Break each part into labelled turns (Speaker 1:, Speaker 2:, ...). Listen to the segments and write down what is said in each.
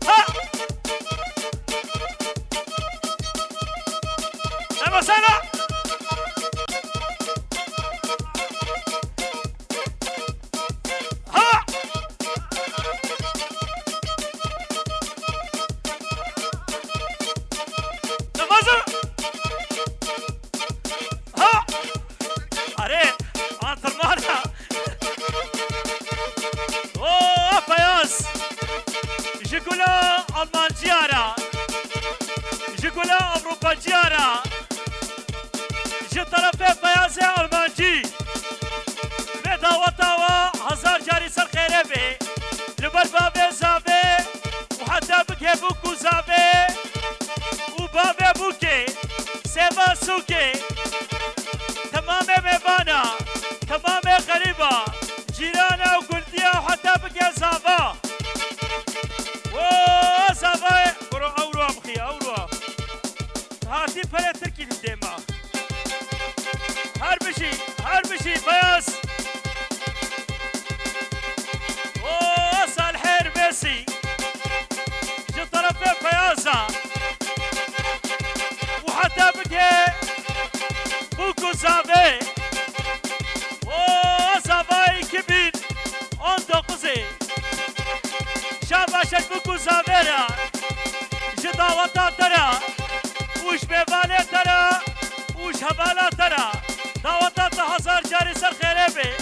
Speaker 1: ها اما سنة ها نمازه ها اره انتر مانا اوه بياز جيكولا ألمان جيارا جيكولا أوروبا جيارا جي طرفي بيازي ألمانجي بداوة هزار جاري سر خيري بي لبر بابي زابي وحتى بكي بوكو زابي وبابي بوكي سيبا سوكي تمامي ميبانا تمامي غريبة جيرانا وقلديا وحتى بكي زابا زابا برو أورو أبخي أورو هاتي بلا تركي الدماء هربشي بياس صالحين ميسي جي طرفي بيازا وحتى بكي بوكو زافي زافاي كبير اوندو قزي شاباشك بوكو زافيرا جي داوتا ترى وش ببالي ترى وش هبالا ترى داوتا هزار جاري سر خيري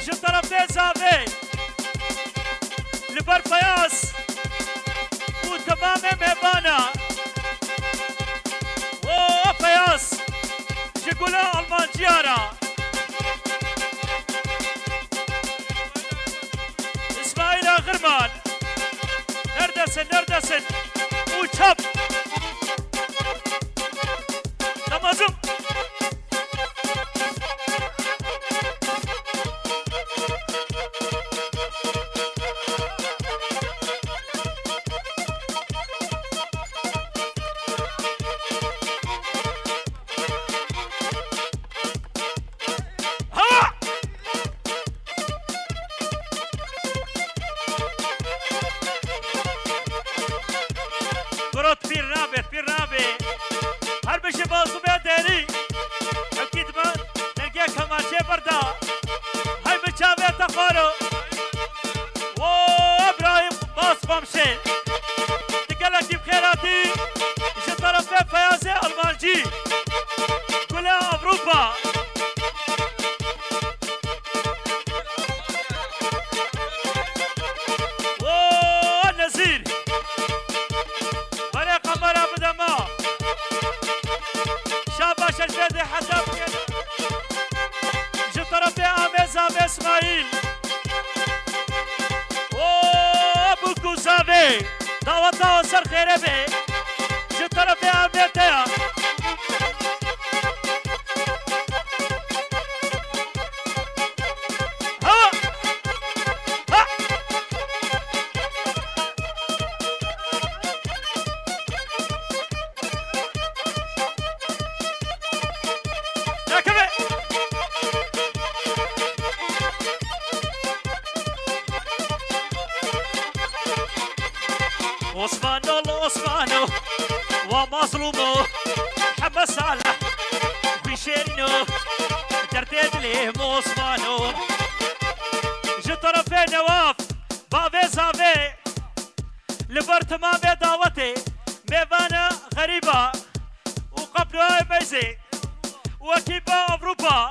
Speaker 1: جي طرفي زافي لبر بياس وتمامي ميبانا بياس جيكولا ألمان جيارا إسماعيل غرمان نردسن وشاب نمازم بير نابي هر بشي بازو بيديري اكيد ما نلقى كمان شي بردا هاي بتشافي تخارو و ابراهيم باص بمشي تقلك بخيراتي جي طرفي فيازي المانجي كلها اوروبا و نزير شاباش الجدي حتى جي طرفي عمي اسماعيل بوكو زافي داوتا سر خيري بي جي طرفي عمي تيا عثمانو ومظلومو محمد صالح بشيرينو ترتيد ليه عثمانو جي طرفي نواف بافي زافي لبرتمان دعوتي ميفانا غريبة وقبلها ميزي وكيبا اوروبا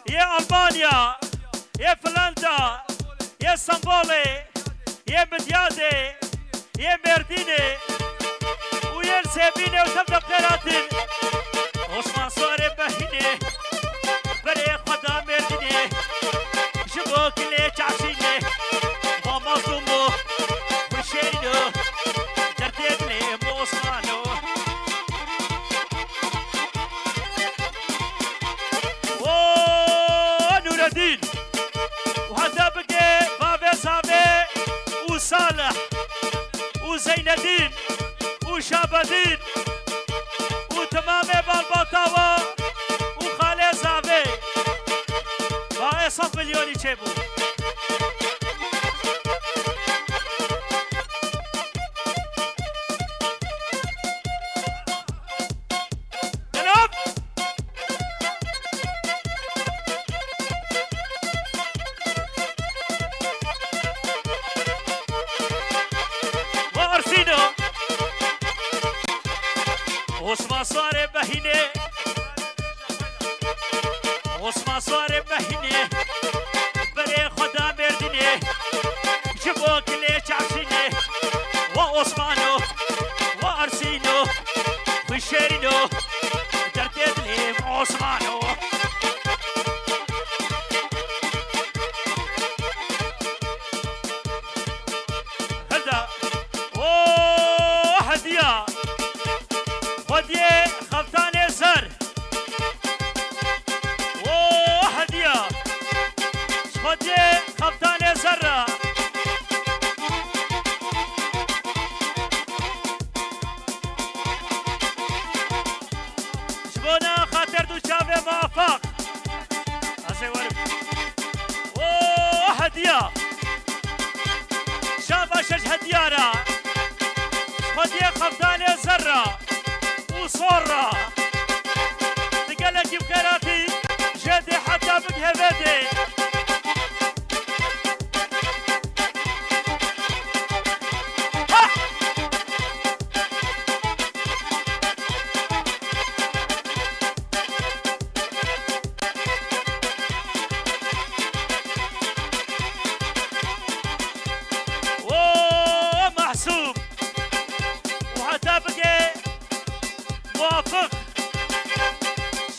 Speaker 1: يا المانيا يا فنلندا يا اسطنبول يا مديادي يا مرديني ويا السابيني وتبدا قراتين عثمان صاري بهيني بري خدا مرديني جبوك اللي تعشيني ومظلومو وشيرينو ترديد لي عثمانو نور الدين وهذا بقي بابي صافي وصالح وزين الدين وشاب الدين وتمامي بالبطاوة وخالي صافي ملیونی چه بود جناب و ارسینو عثمان سوار بهینه عثمان سوار بهینه بره خدا مردینه جبو کلی چعشینه و عثمانو و ارسینو خوشرینو در دلیم عثمانو هدا و هدیه هدیه خفتان زر هدیه خفتان زر شبونا خاطر دو شاوه موفق ازه ورم هدیه شاباشش هدیه را هدیه خفتان زر و صور را تقلقي بكراتي جدي حتى بقهبتي محسوب وحتى بقي موافق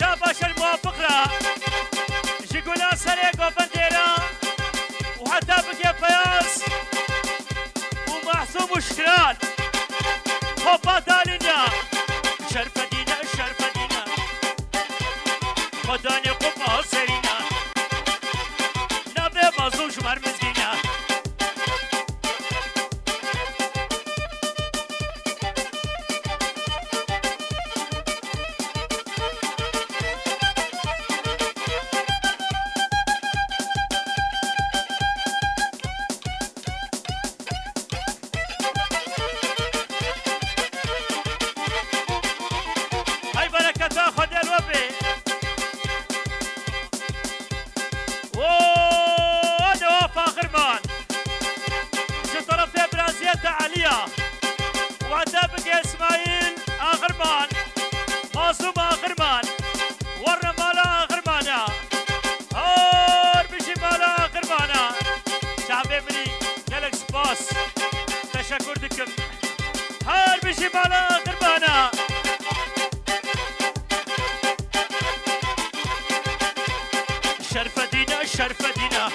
Speaker 1: شاباش الموافق را جيقولا سريق وبنديرا وحتى بقي فياس ومحسوب وشكران خوبا دالينا شرف دينا شرف دينا خداني قبا سرينا نبي مازوش مرمزدينا تشكر دكم هار بشي بالا قربانا شرف دينا شرف دينا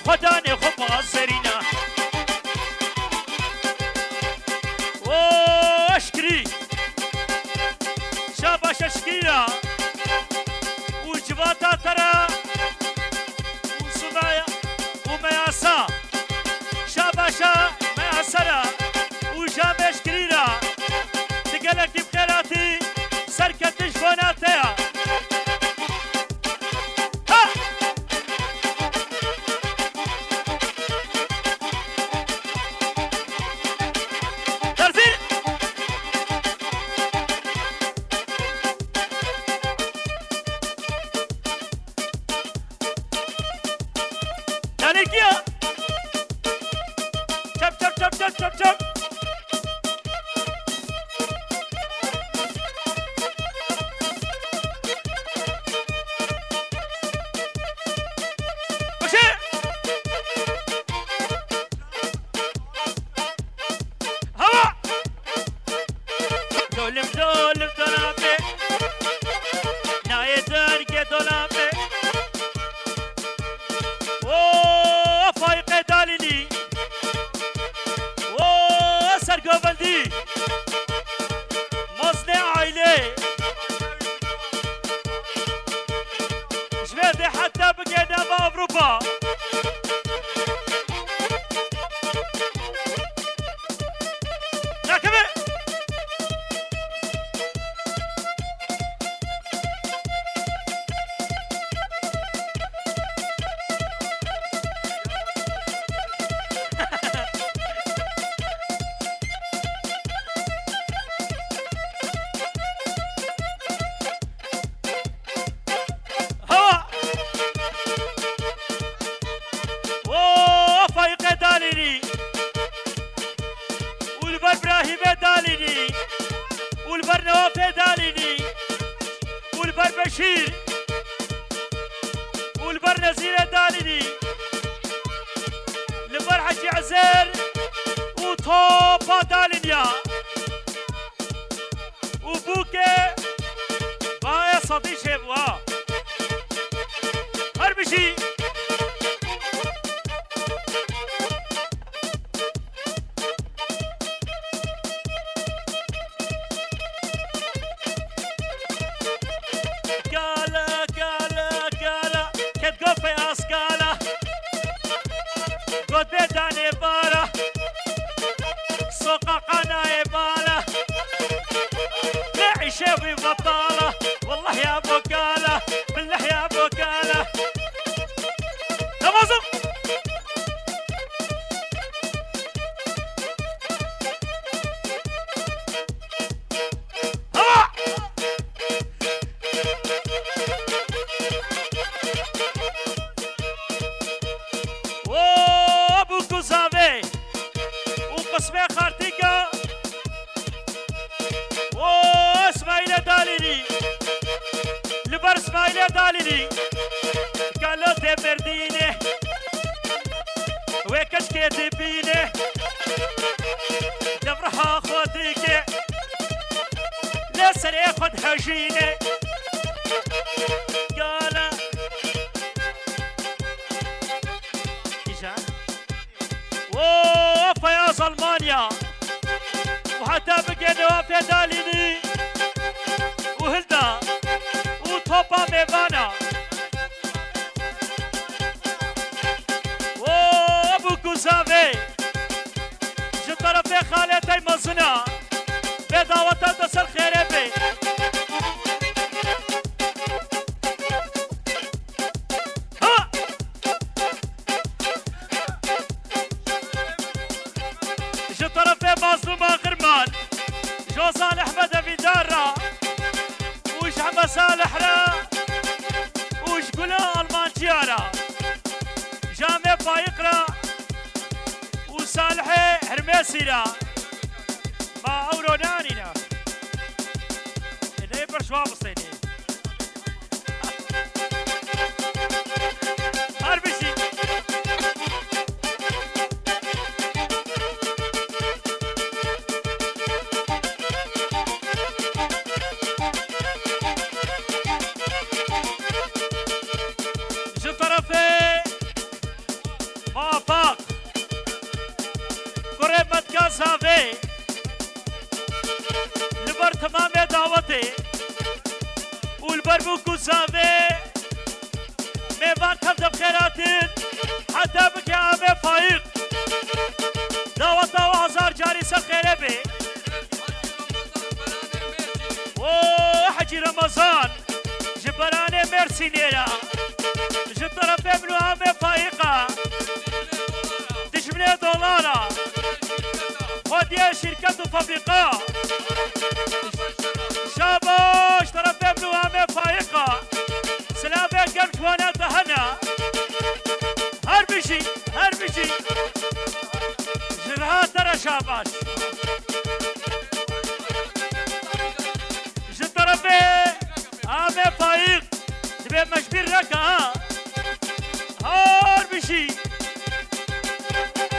Speaker 1: خداني خبا سرينا اشكري شاباش اشكيرا وجباتا ترى وصدايا ومياسا شاباشا مياسرا وجابش كريرا تقلك بخيراتي سركتش فوناتيا نزيل داليني لفرحة عزير وطوبة دالينيا وبوكي بايا صديق شبوا هربشي شوي بطالة والله يا ابو كالة بالله يا ابو كالة تمازم هوا ابو كوزافي وقسمي خارتيكا اسماعيل داليني لبر اسماعيل داليني قالوا تمرديني ويكش كتبيني دبرها خوديك لسري خد حجيني قال اجا فياض المانيا وحتى بقي نوافي داليني وهلدا وطوبا ميفانا وابو كوزافي جطرفي خالتي مزنا بداوتا تسر خيربي ها جطرفي مظلوم غرمان جو صالح بدا في دارة وش عم صالح را وش قولا المانجيارا جامع فايقرا وصالحي هرميسيرا ما اورونانينا اللي برشوا بصيني هربشي كوزافي لبر تمام دعوتي والبربو كوزافي ميبان كبد بخيراتين حتى بكي عامي فايق دعوتا وهزار جاري سر خيربي وحجي رمضان جبراني ميرسي نيرا جطرفي منو عامي فايقة تشمني دولارا ودي شركة وفابريقا شابوش طرف ابنو عامي فايقة سلامي قلت وانا دهنا هربشي هربشي جرها ترى شاباش جطرفي عامي فايق تبي مشبير ركا